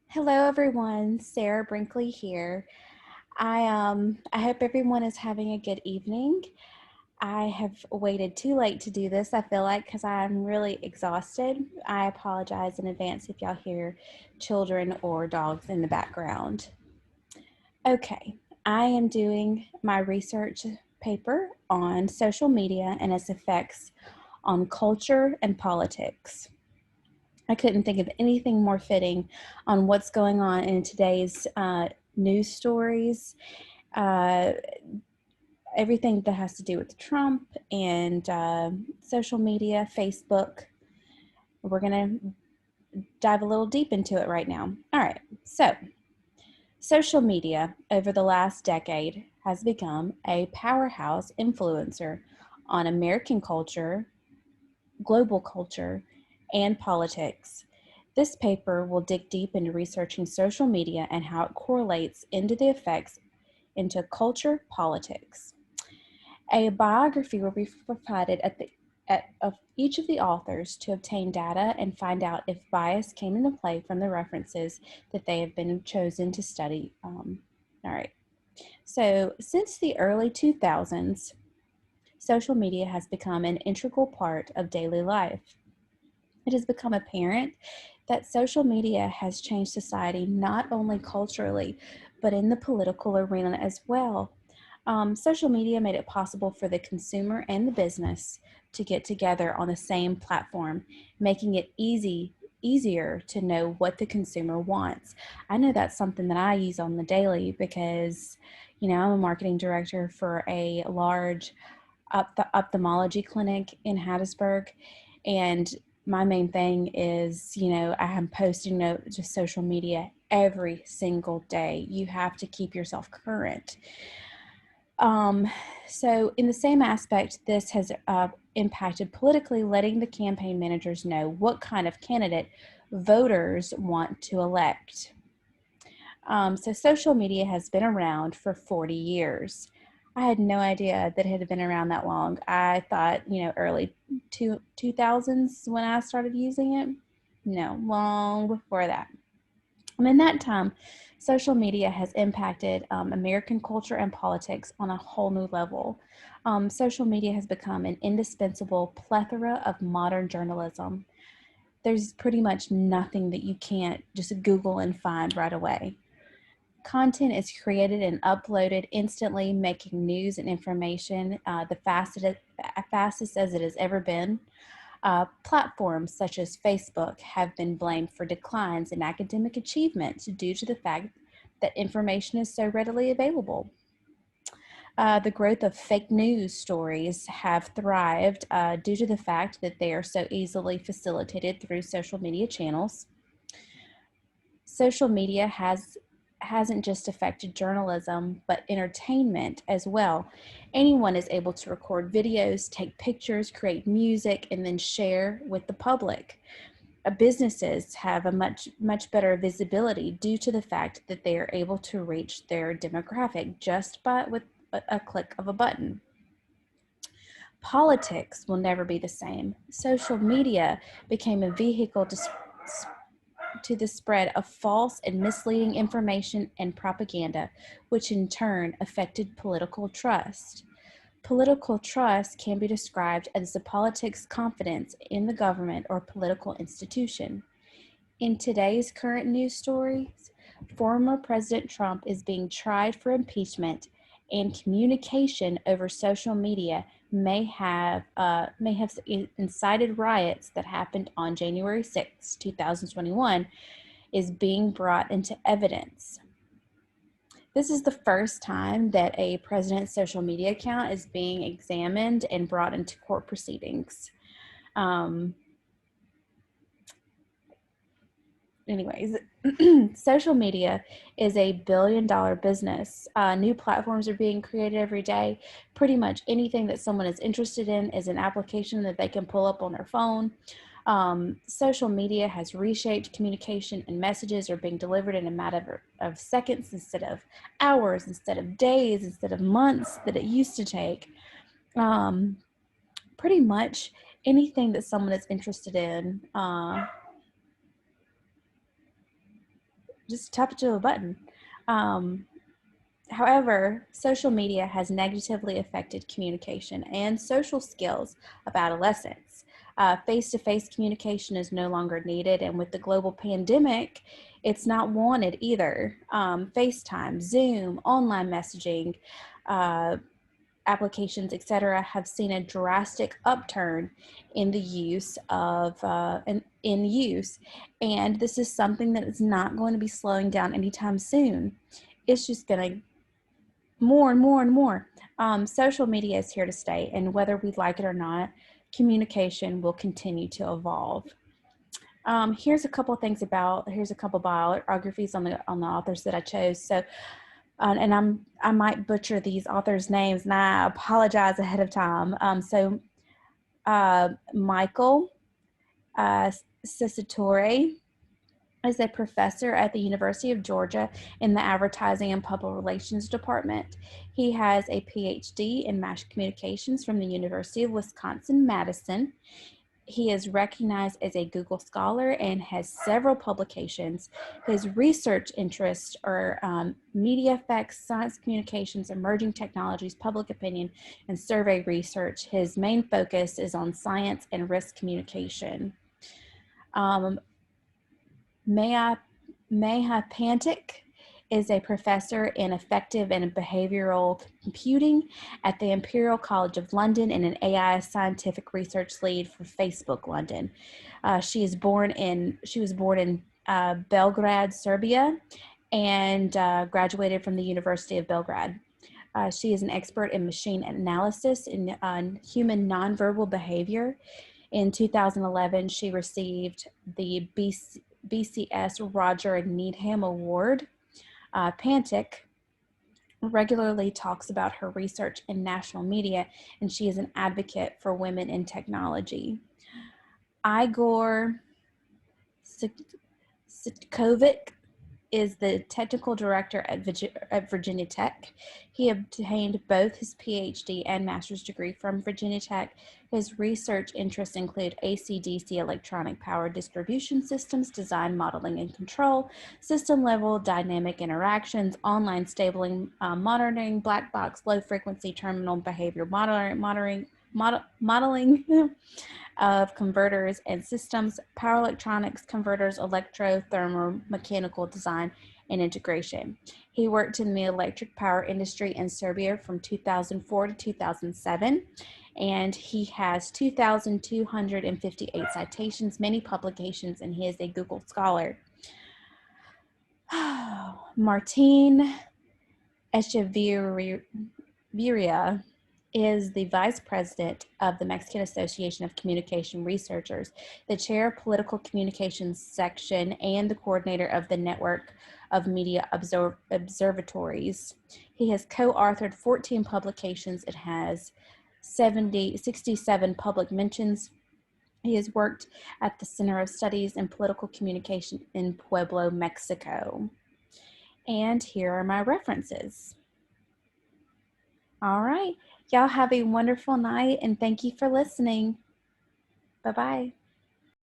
Hello everyone, Sarah Brinkley here. I hope everyone is having a good evening. I have waited too late to do this, I feel like, because I'm really exhausted. I apologize in advance if y'all hear children or dogs in the background. Okay, I am doing my research paper on social media and its effects on culture and politics. I couldn't think of anything more fitting on what's going on in today's news stories, uh, everything that has to do with Trump and social media, Facebook. We're going to dive a little deep into it right now. All right, so social media over the last decade has become a powerhouse influencer on American culture, global culture, and politics. This paper will dig deep into researching social media and how it correlates into the effects into culture politics. A biography will be provided of each of the authors to obtain data and find out if bias came into play from the references that they have been chosen to study. All right. So, since the early 2000s, social media has become an integral part of daily life. It has become apparent that social media has changed society not only culturally, but in the political arena as well. Social media made it possible for the consumer and the business to get together on the same platform, making it easier to know what the consumer wants. I know that's something that I use on the daily because, I'm a marketing director for a large ophthalmology clinic in Hattiesburg, and my main thing is, I am posting to social media every single day. You have to keep yourself current. Um, so, in the same aspect, this has impacted politically, letting the campaign managers know what kind of candidate voters want to elect. So, social media has been around for 40 years. I had no idea that it had been around that long. I thought, early 2000s when I started using it. No, long before that. In that time, social media has impacted American culture and politics on a whole new level. Social media has become an indispensable plethora of modern journalism. There's pretty much nothing that you can't just Google and find right away. Content is created and uploaded instantly, making news and information the fastest as it has ever been. Platforms such as Facebook have been blamed for declines in academic achievement due to the fact that information is so readily available. The growth of fake news stories have thrived due to the fact that they are so easily facilitated through social media channels. Social media hasn't just affected journalism, but entertainment as well. Anyone is able to record videos, take pictures, create music, and then share with the public. Businesses have a much better visibility due to the fact that they are able to reach their demographic just by with a click of a button. Politics will never be the same. Social media became a vehicle to the spread of false and misleading information and propaganda, which in turn affected political trust. Political trust can be described as the politics confidence in the government or political institution. In today's current news stories, former President Trump is being tried for impeachment, and communication over social media may have incited riots that happened on January 6, 2021, is being brought into evidence. This is the first time that a president's social media account is being examined and brought into court proceedings. Um, Anyways, social media is a billion-dollar business. New platforms are being created every day. Pretty much anything that someone is interested in is an application that they can pull up on their phone. Social media has reshaped communication, and messages are being delivered in a matter of seconds instead of hours, instead of days, instead of months that it used to take. Um, Pretty much anything that someone is interested in just tap it to a button. However, social media has negatively affected communication and social skills of adolescents. Face-to-face communication is no longer needed, and with the global pandemic, it's not wanted either. FaceTime, Zoom, online messaging, applications, etc., have seen a drastic upturn in the use of in use, and this is something that is not going to be slowing down anytime soon. It's just going to more and more and more. Social media is here to stay, and whether we like it or not, communication will continue to evolve. Here's a couple biographies on the authors that I chose. So, and I might butcher these authors' names, and I apologize ahead of time. Michael Cecatore is a professor at the University of Georgia in the Advertising and Public Relations Department. He has a PhD in mass communications from the University of Wisconsin-Madison. He is recognized as a Google Scholar and has several publications. His research interests are media effects, science communications, emerging technologies, public opinion, and survey research. His main focus is on science and risk communication. Meha Pantic is a professor in effective and behavioral computing at the Imperial College of London and an AI scientific research lead for Facebook London. She was born in Belgrade, Serbia, and graduated from the University of Belgrade. She is an expert in machine analysis and human nonverbal behavior. In 2011, she received the BCS Roger Needham Award. Pantic regularly talks about her research in national media, and she is an advocate for women in technology. Igor Sitkovic is the technical director at Virginia Tech. He obtained both his PhD and master's degree from Virginia Tech. His research interests include AC/DC electronic power distribution systems, design, modeling, and control, system-level dynamic interactions, online stabling monitoring, black box, low-frequency terminal behavior modeling of converters and systems, power electronics, converters, electro-thermomechanical design, and integration. He worked in the electric power industry in Serbia from 2004 to 2007, and he has 2,258 citations, many publications, and he is a Google Scholar. Martin Echeverria is the vice president of the Mexican Association of Communication Researchers, the chair of political communications section, and the coordinator of the network of media observatories. He has co-authored 14 publications and has 67 public mentions. He has worked at the Center of Studies in Political Communication in Puebla, Mexico. And here are my references. All right. Y'all have a wonderful night, and thank you for listening. Bye-bye.